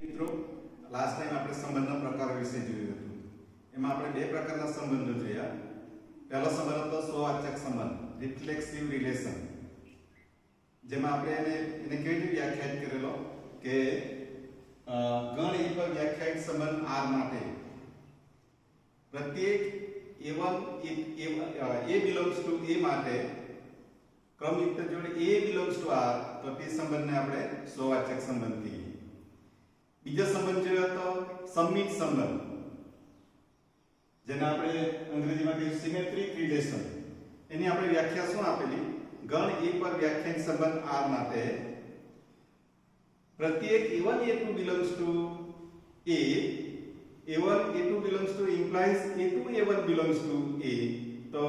મિત્રો last time આપણે સંબંધના પ્રકારો વિશે જોયું હતું. એમાં આપણે બે પ્રકારના સંબંધો જોયા. પહેલો સંબંધ હતો સ્વવાચક સંબંધ, રિફ્લેક્સિવ રિલેશન, જેમાં આપણે એને કેવી રીતે વ્યાખ્યાયિત કરેલો કે ગણ એ પર વ્યાખ્યાયિત સંબંધ R માટે પ્રત્યેક A belongs to A માટે ક્રમયુક્ત જોડે A belongs to R, તો તે સંબંધને આપણે સ્વવાચક સંબંધ કહીએ. બીજો સંબંધ જોયો હતો સમિત સંબંધ, જેને આપણે અંગ્રેજીમાં કહીએ સિમેટ્રિક રિલેશન. એની આપણે વ્યાખ્યા શું આપેલી? ગણ A પર વ્યાખ્યાયિત સંબંધ R માટે પ્રત્યેક A1 A2 belongs to A, A1 A2 belongs to implies A2 A1 belongs to A. તો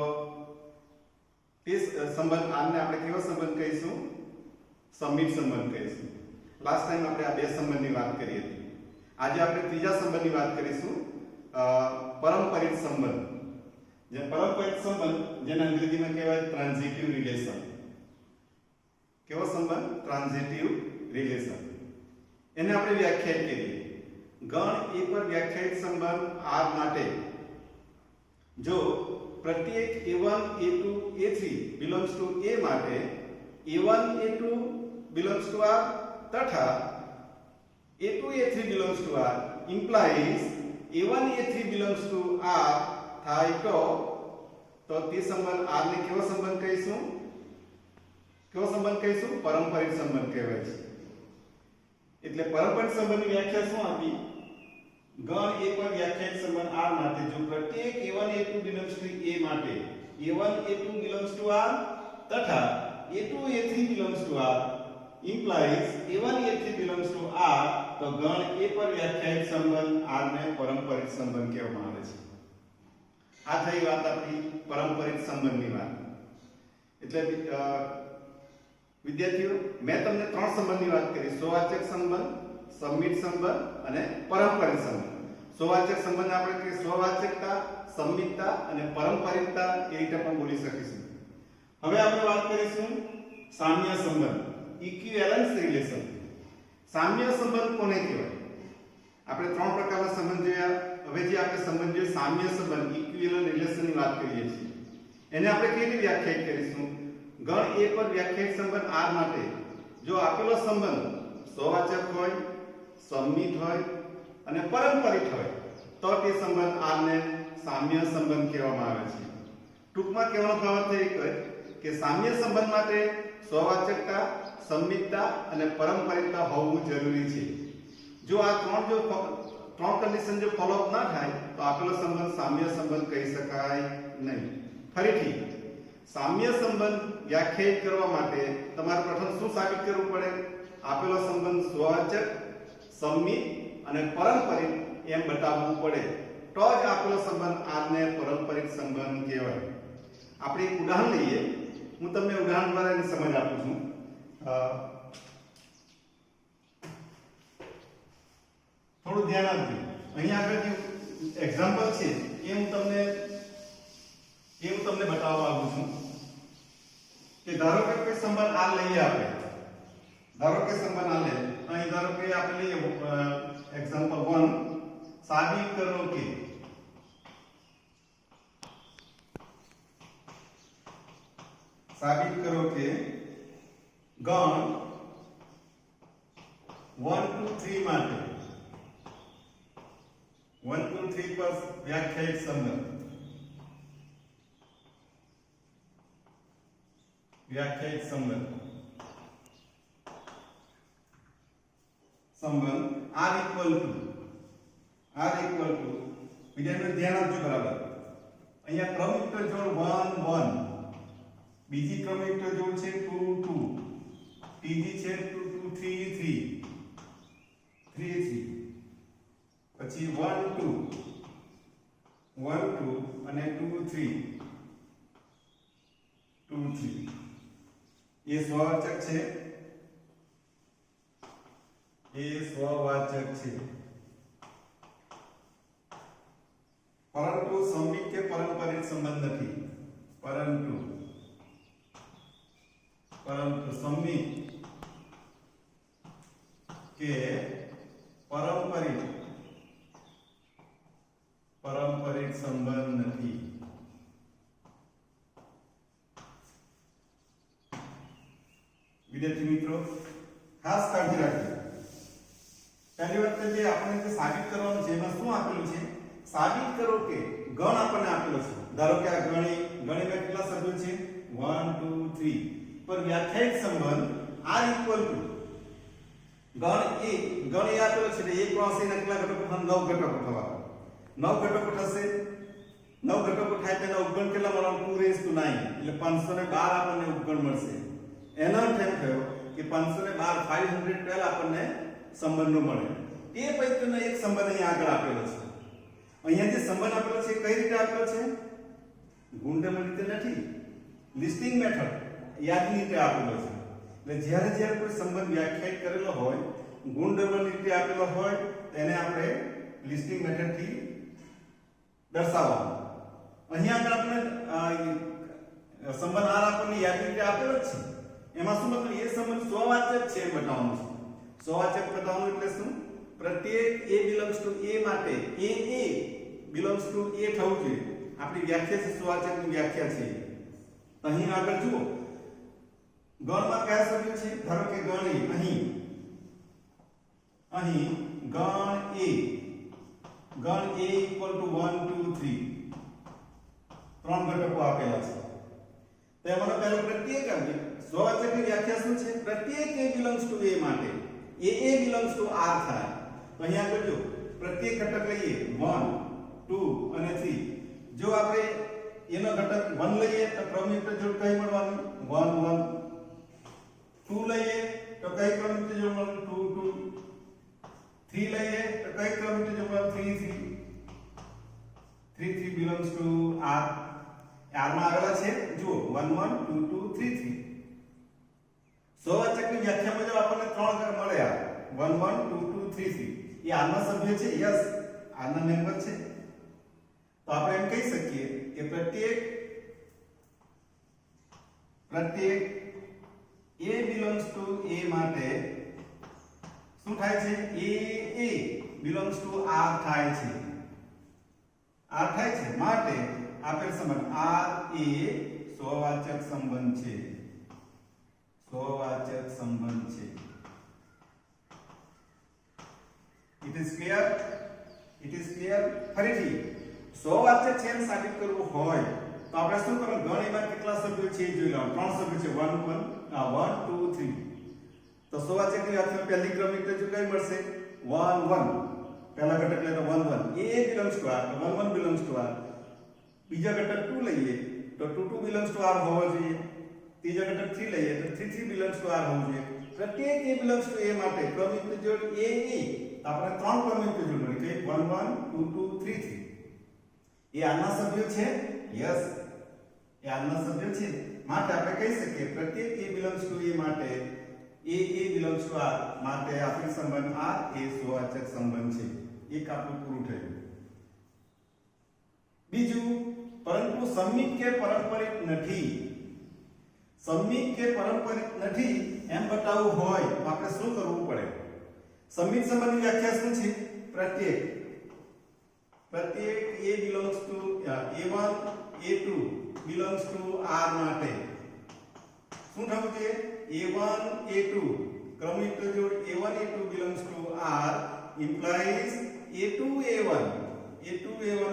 તે સંબંધ R ને આપણે કેવો સંબંધ કહીશું? સમિત સંબંધ કહીશું. લાસ્ટ ટાઈમ આપણે આ બે સંબંધની વાત કરી હતી. આજે આપણે ત્રીજા સંબંધની વાત કરીશું, પરંપરિત સંબંધ. જે પરંપરિત સંબંધ, જેને અંગ્રેજીમાં કહેવાય ટ્રાન્ઝિટિવ રિલેશન. કેવો સંબંધ? Transitive relation. એને આપણે વ્યાખ્યાયિત કરીએ. ગણ A પર વ્યાખ્યાયિત સંબંધ R માટે જો પ્રત્યેક A1 A2 A3 belongs to A માટે A1 A2 belongs to R તથા A2 A3 belongs to R implies A1 A3 belongs to R થાય તો તે સંબંધ R ને કેવો સંબંધ કહીશું? કેવો સંબંધ કહીશું? પરંપરિત સંબંધ કહેવાય છે. એટલે પરંપરિત સંબંધની વ્યાખ્યા શું આપી? ગણ A પર વ્યાખ્યાયિત સંબંધ R માટે જો પ્રત્યેક A1 A2 belongs to A માટે A1 A2 belongs to R તથા A2 A3 belongs to R implies A1 A3 belongs to R, તો ગણ A પર વ્યાખ્યાયિત સંબંધ R ને પરંપરિત સંબંધ કહેવામાં આવે છે. આ થઈ વાત આપણી પરંપરિત સંબંધની વાત. એટલે વિદ્યાર્થીઓ, મેં તમને ત્રણ સંબંધની વાત કરી: સ્વવાચક સંબંધ, સમિત સંબંધ અને પરંપરિત સંબંધ. સ્વવાચક સંબંધ આપણે કે સ્વવાચકતા, સમિતતા અને પરંપરિતતા એ રીતે પણ બોલી શકીશું. હવે આપણે વાત કરીશું સામ્ય સંબંધ, ઇક્વિવેલન્સ રિલેશન. સામ્ય સંબંધ કોને કહેવાય? આપણે ત્રણ પ્રકારના સંબંધ જોયા. હવે જે આપણે સંબંધ જોઈએ સામ્ય સંબંધ, ઇક્વિવેલન્ટ રિલેશનની વાત કરીએ છીએ. એને આપણે કેવી રીતે વ્યાખ્યાયિત કરીશું? ગણ A પર વ્યાખ્યાયિત સંબંધ R માટે જો આપેલો સંબંધ સ્વવાચક હોય, સમિત હોય અને પરંપરિત હોય તો તે સંબંધ R ને સામ્ય સંબંધ કહેવામાં આવે છે. ટૂંકમાં કહેવાનો ભાવ થઈ કે સામ્ય સંબંધ માટે સ્વવાચકતા, સમિતતા અને પરંપરિતતા હોવું જરૂરી છે. જો આ ત્રણ કન્ડિશન જો ફોલોઅપ ના થાય તો આપેલો સંબંધ સામ્ય સંબંધ કહી શકાય નહીં. ફરીથી, સામ્ય સંબંધ વ્યાખ્યાયિત કરવા માટે તમારે પ્રથમ શું સાબિત કરવું પડે? આપેલો સંબંધ સ્વવાચક, સમિત અને પરંપરિત એમ બતાવવું પડે, તો જ આપેલો સંબંધ R ને પરંપરિત સંબંધ કહેવાય. આપણે એક ઉદાહરણ લઈએ. હું તમને ઉદાહરણ દ્વારા એની સમજ આપું છું. થોડું ધ્યાન આપજો. અહીંયા આગળ જે એક્ઝામ્પલ છે એ હું તમને બતાવવા માંગુ છું કે ધારો કે કોઈ સંબંધ R લઈએ આપણે. ધારો કે સંબંધ R લે. અહીં ધારો કે આપણે લઈએ એક્ઝામ્પલ 1, સાબિત કરો કે ગણ 1 2 3 માટે 1 2 3 પર વ્યાખ્યાયિત સંબંધ R equal to વિદ્યાર્થીઓ ધ્યાન આપજો બરાબર. અહીંયા ક્રમયુક્ત જોડ 1 1, બીજી ક્રમયુક્ત જોડ છે 2 2, ત્રીજી છે 2 2 3 3 પછી 1 2 અને 2 3 2 3. એ સ્વવાચક છે. પરંતુ સમિત કે પરંપરિત સંબંધ નથી. પરંતુ સમિત કે પારંપરિક સંબંધ નથી. વિદ્યાર્થી મિત્રો ખાસ કાળજી રાખજો. પહેલી વખતે જે આપણે જે સાબિત કરવાનું છે એમાં શું આપેલું છે? સાબિત કરો કે ગણ આપણને આપેલો છે. ધારો કે આ ગણીમાં કેટલા સભ્યો છે? 1 2 3. પર વ્યાખ્યાયિત સંબંધ r ઇક્વલ ટુ ગણ એ આપેલો છે એટલે 1 + ના કેટલા ઘટકો થશે? 9 ઘટકો થવા. 9 ઘટકો થશે. 9 ઘટકો થાય તેના ઉપગણ કેટલા મળવાનું? 2 raised to 9 એટલે 512 આપણને ઉપગણ મળશે. એનો અર્થ એમ થયો કે 512 512 આપણને સંબંધો મળે. એ પૈકીનો એક સંબંધ અહીંયા આગળ આપેલો છે. અહીંયા જે સંબંધ આપેલો છે કઈ રીતે આપેલો છે? ગુણધર્મ રીતે નથી, લિસ્ટિંગ મેથડ યાદની રીતે આપેલો છે. એટલે જ્યારે કોઈ સંબંધ વ્યાખ્યાયિત કરેલો હોય, ગુણધર્મ રીતે આપેલો હોય તેને આપણે લિસ્ટિંગ મેથડથી દર્શાવવાનો. અહીંયા આગળ આપણે સંબંધ r આપણને યાદની રીતે આપેલો જ છે. એમાં શું મતલબ? એ સંબંધ સ્વવાચક છે એમ બતાવવાનું છે. સ્વવાચક બતાવવાનું એટલે શું? પ્રત્યેક a belongs to a માટે a belongs to a થવું જોઈએ. આપણી વ્યાખ્યા છે, સ્વવાચકની વ્યાખ્યા છે. અહીં આગળ જુઓ, ગણમાં કયા સભ્યો છે? ધારો કે ગણ a, અહીં ગણ a equal to 1 2 3 ત્રણ ઘટકો આપેલા છે. તો એમાંનો પહેલો પ્રત્યેક આવે. સ્વવાચકની વ્યાખ્યા શું છે? પ્રત્યેક a belongs to a માટે a belongs to r થાય. તો અહીં આગળ જો પ્રત્યેક ઘટક લઈએ 1 2 અને 3. જો આપણે એનો ઘટક 1 લઈએ તો ક્રમિક જોડ કઈ મળવાનું? 1 1. 2 લઈએ તો કઈ ક્રમિક જોડ મળવાનું? 2 2. 3 લઈએ તો કઈ ક્રમિક જોડ મળવાનું? 3 3. 3 3 belongs to r. r માં આવેલા છે જુઓ 1 1 2 2 3 3. સ્વવાચકની વ્યાખ્યા મુજબ આપણને ત્રણ ઘર મળ્યા 1 1 2 2 3 3. એ આના સભ્ય છે? યસ, આના મેમ્બર છે. તો આપણે એમ કહી શકીએ કે પ્રત્યેક a belongs to a માટે શું થાય છે? a belongs to r થાય છે. r થાય છે માટે આપેલ સંબંધ r એ સ્વવાચક સંબંધ છે. સ્વવાચક સંબંધ છે. It is clear? ફરીથી સ્વવાચક છે એમ સાબિત કરવું હોય તો આપણે શું કરવાનું? ગણ એમાં કેટલા સભ્યો છે એ જોઈ લેવાનું. ત્રણ સભ્યો છે 1 2 3. તો સ્વવાચકની વ્યાખ્યા પહેલી ક્રમિક રજૂ કઈ મળશે? 1 1. પહેલા ઘટક લઈએ તો 1 1. a belongs to r, 1 1 belongs to r. બીજા ઘટક 2 લઈએ તો 2 2 belongs to r હોવો જોઈએ. ત્રીજા ઘટક 3 લઈએ તો 3 3 belongs to r હોવું જોઈએ. પ્રત્યેક a belongs to a માટે ક્રમિક જોડ a આપણે ત્રણ ક્રમિક જોડ મળી ગઈ 1 1 2 2 3 3. એ આના સભ્યો છે? યસ, એ આના સભ્યો છે. માટે આપણે કહી શકીએ પ્રત્યેક a belongs to a માટે a belongs to r માટે આપેલ સંબંધ r એ સ્વવાચક સંબંધ છે. એક આપણું પૂરું થયું. બીજું, પરંતુ સંમિત કે પારંપરિક નથી. સંમિત કે પારંપરિક નથી એમ બતાવવું હોય તો આપણે શું કરવું પડે? સંમિત સંબંધની વ્યાખ્યા શું છે? પ્રત્યેક a belongs to a1 a2 belongs to r માટે શું થવું જોઈએ? a1 a2 ક્રમિક જોડ a1 a2 belongs to r implies a2 a1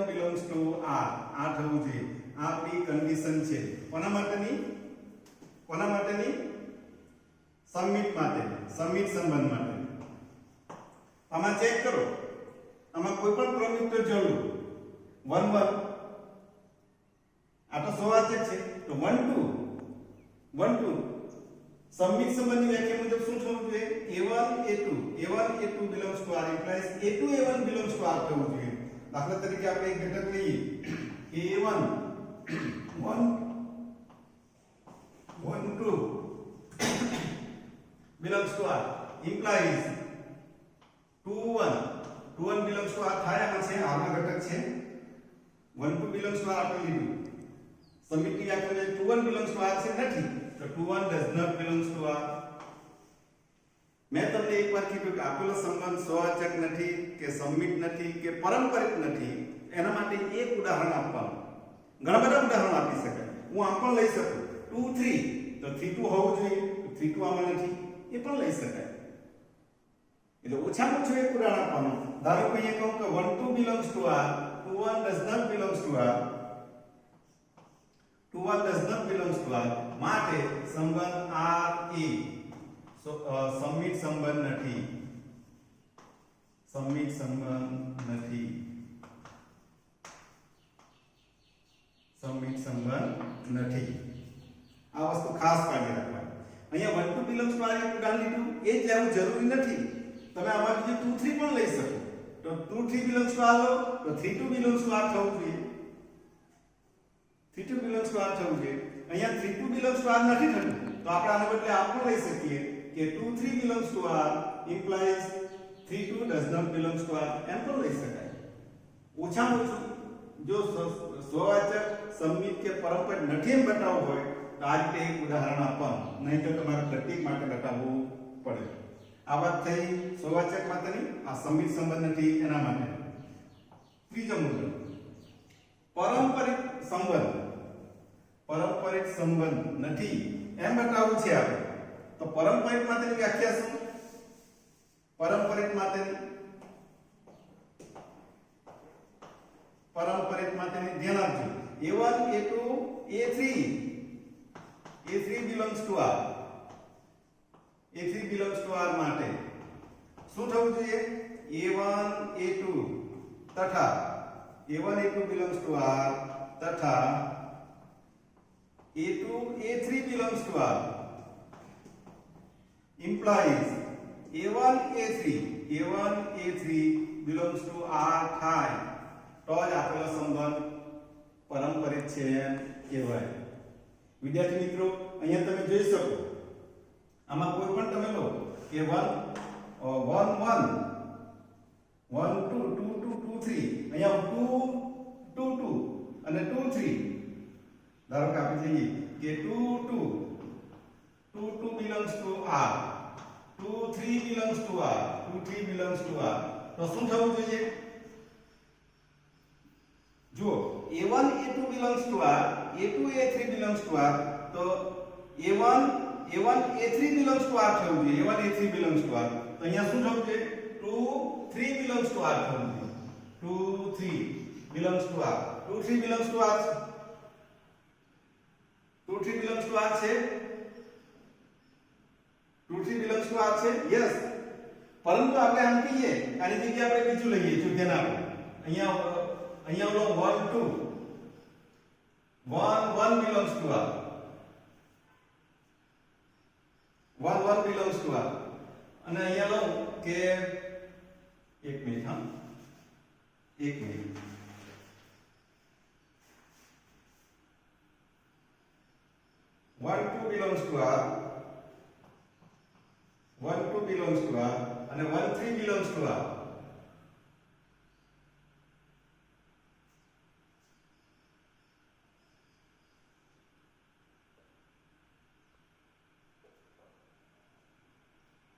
belongs to r. આ થવું જોઈએ. આ આપણી કન્ડિશન છે. કોના માટેની? સંમિત સંબંધ માટે. આમાં ચેક કરો, આમાં કોઈ પણ ક્રમિક તો જોડો 1 1 આ તો સ્વવાચક છે તો 1 2 સંમિત સંબંધની વ્યાખ્યા મુજબ શું થવું જોઈએ? a1 a2 belongs to r implies a2 a1 belongs to r થવું જોઈએ. દાખલા તરીકે આપણે એક ઘટક લઈએ a1 1 2 belongs to r implies 2 1 belongs to r થાય. આમાં છે r ના ઘટક છે 1 2 belongs to r આપણે લીધું. સમિતિ વ્યાખ્યા 2 1 belongs to r છે નથી તો 2 1 does not belongs to r. મેં તમને એકવાર કીધું કે આપેલો સંબંધ સ્વવાચક નથી કે સંમિત નથી કે પારંપરિક નથી, એના માટે એક ઉદાહરણ આપવાનું. ઘણા બધા ઉદાહરણો આપી શકાય. હું આમ પણ લઈ શકું 2 3, તો 3 2 હોવું જોઈએ, 3 2 આમાં નથી, એ પણ લઈ શકાય. એટલે ઓછામાં ઓછું એક ઉદાહરણ આપવાનું. ધારો કે અહીંયા કહું કે 1 2 belongs to R, 2 1 does not belongs to R, 2 1 does not belongs to R, માટે સંબંધ R E સંમિત સંબંધ નથી. સંમિત સંબંધ નથી. સંમિત સંબંધ નથી. આ વસ્તુ ખાસ કાળજી રાખવાની. અહીંયા 1 2 belongs to R એક ઉદાહરણ લીધું, એ જ લેવું જરૂરી નથી. તમે આમાં બીજું 2 3 પણ લઈ શકો. તો 2 3 belongs to R લો તો 3 2 belongs to R થવું જોઈએ. 3 2 belongs to R થવું જોઈએ. અહીંયા 3 2 belongs to R નથી થતું, તો આપણે આને બદલે આ પણ લઈ શકીએ કે 2 3 belongs to R implies 3 2 does not belongs to R, એમ પણ લઈ શકાય. ઓછામાં ઓછું જો સ્વવાચક સંમિત કે પારંપરિક નથી એમ બતાવવું હોય તો આ રીતે એક ઉદાહરણ આપવાનું, નહીં તો તમારે પ્રતીક માટે બતાવવું પડે. આ વાત થઈ સ્વવાચક માટેની, આ સંમિત સંબંધ નથી એના માટે. ત્રીજો મુદ્દો પારંપરિક સંબંધ. પારંપરિક સંબંધ નથી એમ બતાવવું છે આપણે, તો પારંપરિક માટેની વ્યાખ્યા શું? પારંપરિક માટેની ધ્યાન આપજો. A1 A2 A3 belongs to R. A3 belongs to R માટે શું થવું જોઈએ? A1 A2 તથા A1 A2 belongs to R તથા A2 A3 belongs to R implies A1 A3 belongs to R થાય તો જ આપેલો સંબંધ પારંપરિક છે એમ કહેવાય. વિદ્યાર્થી મિત્રો, અહીંયા તમે જોઈ શકો આમાં કોઈ પણ તમે લો કે 1 1 1 2 2 2 2 3, અહીંયા 2 2 2 અને 2 3. ધારો કે આપણે જઈએ કે 2 2 belongs to R, 2 3 belongs to R, 2 3 belongs to R, તો શું થવું જોઈએ? જો A1 A2 belongs to R, A2 A3 belongs to R, તો A1 A3 belongs to R થવું જોઈએ. A1 A3 belongs to R, તો અહીંયા શું થવું જોઈએ? 2 3 belongs to R થવું જોઈએ. 2 3 belongs to R, 2 3 belongs to R, 2 3 belongs to R છે. 2 3 belongs to R છે. યસ, પરંતુ આપણે આમ કહીએ, આની જગ્યાએ આપણે બીજું લઈએ. જો ધ્યાન આપો, અહીંયા ઓલો 1 2 1 belongs to R, 1 belongs to R, અને અહીંયા લો કે એક minute 1 2 belongs to R, 1 2 belongs to R અને 1 3 belongs to R.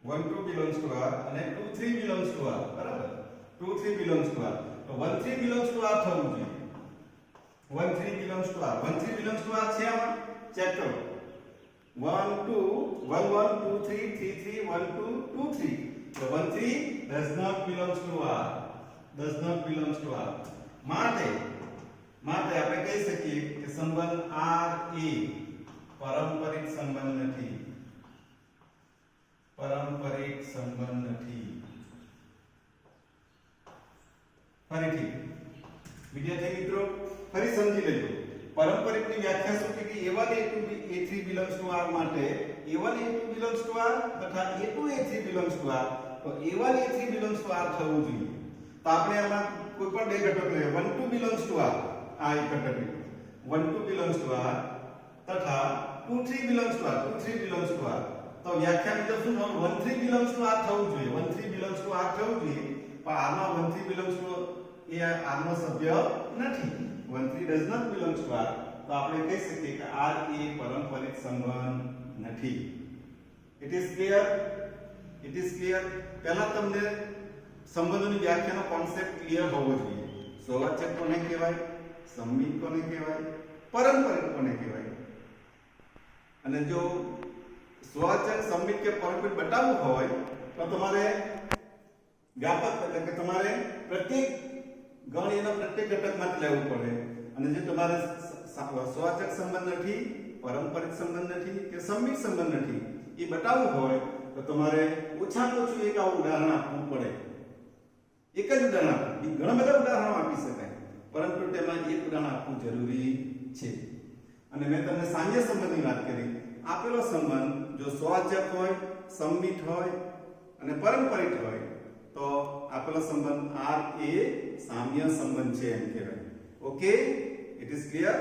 One 2 belongs to R અને 2 3 belongs to R, બરાબર? 2 3 belongs to R, તો 1 3 belongs to R થવું જોઈએ. 1 3 belongs to R, 1 3 belongs to R છે આમાં? ચેક કરો. 1 2 1 1 2 3 3 3 1 2 2 3, તો 1 3 does not belongs to R, does not belongs to R. માટે આપણે કહી શકીએ કે સંબંધ R એ પારંપરિક સંબંધ નથી. પારંપરિક સંબંધ નથી. ફરીથી વિદ્યાર્થી મિત્રો ફરી સમજી લેજો. પારંપરિકની વ્યાખ્યા શું છે કે A1 A2 A3 belongs to R માટે A1 A2 belongs to R તથા A2 A3 belongs to R, તો A1 A3 belongs to R થવું જોઈએ. તો આપણે આમાં કોઈ પણ બે ઘટક લઈએ. 1 2 belongs to R, આ એક ઘટક લીધો. 1 2 belongs to R તથા 2 3 belongs to R, 2 3 belongs to R, તો વ્યાખ્યા મુજબ શું થવું? 1 3 belongs to R થવું જોઈએ. 1 3 belongs to R થવું જોઈએ, પણ આમાં 1 3 belongs to એ R નો સભ્ય નથી. 1 3 does not belongs to R, તો આપણે કહી શકીએ કે R એ પારંપરિક સંબંધ નથી. It is clear? It is clear. પહેલા તમને સંબંધોની વ્યાખ્યાનો કોન્સેપ્ટ ક્લિયર હોવો જોઈએ. સ્વવાચક કોને કહેવાય, સંમિત કોને કહેવાય, પારંપરિક કોને કહેવાય. અને જો સ્વવાચક, સંમિત કે પારંપરિક બતાવવું હોય તો તમારે વ્યાપક એટલે કે તમારે પ્રત્યેક ગણ એના પ્રત્યેક ઘટકમાંથી લેવું પડે. અને જે તમારે સ્વવાચક સંબંધ નથી, પારંપરિક સંબંધ નથી કે સંમિત સંબંધ નથી એ બતાવવું હોય તો તમારે ઓછામાં ઓછું એક આવું ઉદાહરણ આપવું પડે. એક જ ઉદાહરણ આપવું. ઘણા બધા ઉદાહરણો આપી શકાય, પરંતુ તેમાં એક ઉદાહરણ આપવું જરૂરી છે. અને મેં તમને સામ્ય સંબંધની વાત કરી. આપેલો સંબંધ જો સ્વવાચક હોય, સંમિત હોય અને પારંપરિક હોય તો આપેલો સંબંધ R એ સામ્ય સંબંધ છે એમ કહેવાય. Okay, it is clear.